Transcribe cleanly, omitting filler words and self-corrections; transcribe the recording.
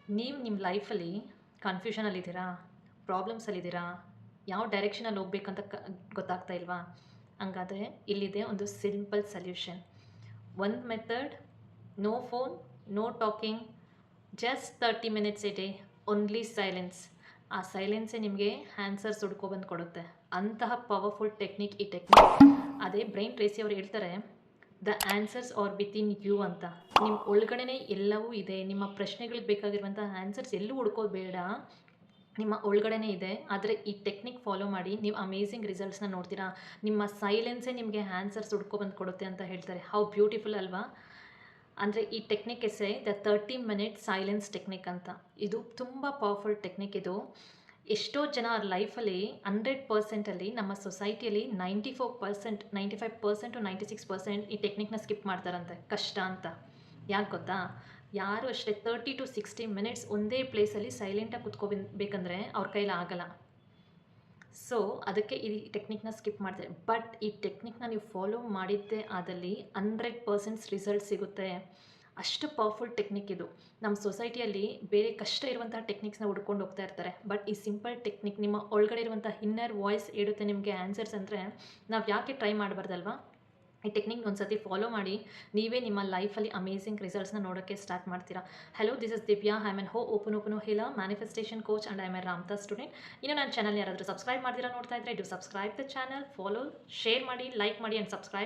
ನೀವು ನಿಮ್ಮ ಲೈಫಲ್ಲಿ ಕನ್ಫ್ಯೂಷನಲ್ಲಿದ್ದೀರಾ, ಪ್ರಾಬ್ಲಮ್ಸಲ್ಲಿದ್ದೀರಾ, ಯಾವ ಡೈರೆಕ್ಷನಲ್ಲಿ ಹೋಗ್ಬೇಕಂತ ಗೊತ್ತಾಗ್ತಾ ಇಲ್ವಾ? ಹಂಗಾದರೆ ಇಲ್ಲಿದೆ ಒಂದು ಸಿಂಪಲ್ ಸಲ್ಯೂಷನ್. ಒಂದು method, no phone, no talking, just 30 minutes a day, only silence. ಆ ಸೈಲೆನ್ಸೇ ನಿಮಗೆ ಆನ್ಸರ್ಸ್ ಹುಡ್ಕೊಬಂದು ಕೊಡುತ್ತೆ. ಅಂತಹ ಪವರ್ಫುಲ್ ಟೆಕ್ನಿಕ್ ಈ ಟೆಕ್ನಿಕ್. ಅದೇ ಬ್ರೈನ್ ಟ್ರೇಸಿ ಅವ್ರು ಹೇಳ್ತಾರೆ, the answers are within you ಅಂತ. ನಿಮ್ಮ ಒಳಗಡೆನೇ ಎಲ್ಲವೂ ಇದೆ. ನಿಮ್ಮ ಪ್ರಶ್ನೆಗಳಿಗೆ ಬೇಕಾಗಿರುವಂಥ ಆನ್ಸರ್ಸ್ ಎಲ್ಲೂ ಹುಡ್ಕೋದು ಬೇಡ, ನಿಮ್ಮ ಒಳಗಡೆನೇ ಇದೆ. ಆದರೆ ಈ ಟೆಕ್ನಿಕ್ ಫಾಲೋ ಮಾಡಿ ನೀವು ಅಮೇಝಿಂಗ್ ರಿಸಲ್ಟ್ಸ್ನ ನೋಡ್ತೀರಾ. ನಿಮ್ಮ ಸೈಲೆನ್ಸೇ ನಿಮಗೆ ಆನ್ಸರ್ಸ್ ಹುಡ್ಕೊಬಂದು ಕೊಡುತ್ತೆ ಅಂತ ಹೇಳ್ತಾರೆ. ಹೌ ಬ್ಯೂಟಿಫುಲ್ ಅಲ್ವಾ? ಅಂದರೆ ಈ ಟೆಕ್ನಿಕ್ ಹೆಸರೇ ದ 30 ಮಿನಿಟ್ ಸೈಲೆನ್ಸ್ ಟೆಕ್ನಿಕ್ ಅಂತ. ಇದು ತುಂಬ ಪವರ್ಫುಲ್ ಟೆಕ್ನಿಕ್. ಇದು ಎಷ್ಟೋ ಜನ ಅವ್ರ ಲೈಫಲ್ಲಿ 100%ಅಲ್ಲಿ ನಮ್ಮ ಸೊಸೈಟಿಯಲ್ಲಿ 94%, 95% ಟು 96% ಈ ಟೆಕ್ನಿಕ್ನ ಸ್ಕಿಪ್ ಮಾಡ್ತಾರಂತೆ, ಕಷ್ಟ ಅಂತ. ಯಾಕೆ ಗೊತ್ತಾ? ಯಾರು ಅಷ್ಟೇ 30 ಟು 60 ಮಿನಿಟ್ಸ್ ಒಂದೇ ಪ್ಲೇಸಲ್ಲಿ ಸೈಲೆಂಟಾಗಿ ಕುತ್ಕೋಬೇಕಂದ್ರೆ ಅವ್ರ ಕೈಲಿ ಆಗಲ್ಲ. ಸೊ ಅದಕ್ಕೆ ಈ ಟೆಕ್ನಿಕ್ನ ಸ್ಕಿಪ್ ಮಾಡ್ತಾರೆ. ಬಟ್ ಈ ಟೆಕ್ನಿಕ್ನ ನೀವು ಫಾಲೋ ಮಾಡಿದ್ದೇ ಆದಲ್ಲಿ 100% ರಿಸಲ್ಟ್ ಸಿಗುತ್ತೆ. ಅಷ್ಟು ಪವರ್ಫುಲ್ ಟೆಕ್ನಿಕ್ ಇದು. ನಮ್ಮ ಸೊಸೈಟಿಯಲ್ಲಿ ಬೇರೆ ಕಷ್ಟ ಇರುವಂತಹ ಟೆಕ್ನಿಕ್ಸ್ನ ಹುಡ್ಕೊಂಡು ಹೋಗ್ತಾ ಇರ್ತಾರೆ. ಬಟ್ ಈ ಸಿಂಪಲ್ ಟೆಕ್ನಿಕ್ ನಿಮ್ಮ ಒಳಗಡೆ ಇರುವಂಥ ಇನ್ನರ್ ವಾಯ್ಸ್ ಹೇಳುತ್ತೆ ನಿಮಗೆ ಆನ್ಸರ್ಸ್. ಅಂದರೆ ನಾವು ಯಾಕೆ ಟ್ರೈ ಮಾಡಬಾರ್ದಲ್ವಾ? ಈ ಟೆಕ್ನಿಕ್ ಒಂದು ಸತಿ ಫಾಲೋ ಮಾಡಿ, ನೀವೇ ನಿಮ್ಮ ಲೈಫಲ್ಲಿ ಅಮೇಝಿಂಗ್ ರಿಸಲ್ಟ್ಸ್ನ ನೋಡೋಕ್ಕೆ ಸ್ಟಾರ್ಟ್ ಮಾಡ್ತೀರಾ. Hello, this is Divya. I am open ಹೇಳಾ manifestation coach and I am a Ramtha student. ಇನ್ನು ನನ್ನ ಚಾನಲ್ ಯಾರಾದರೂ ಸಬ್ಸ್ಕ್ರೈಬ್ ಮಾಡ್ತೀರಾ ನೋಡ್ತಾ ಇದ್ದರೆ, ಇದು subscribe the channel, follow, share ಮಾಡಿ, ಲೈಕ್ ಮಾಡಿ ಆ್ಯಂಡ್ ಸಬ್ಸ್ಕ್ರೈಬ್.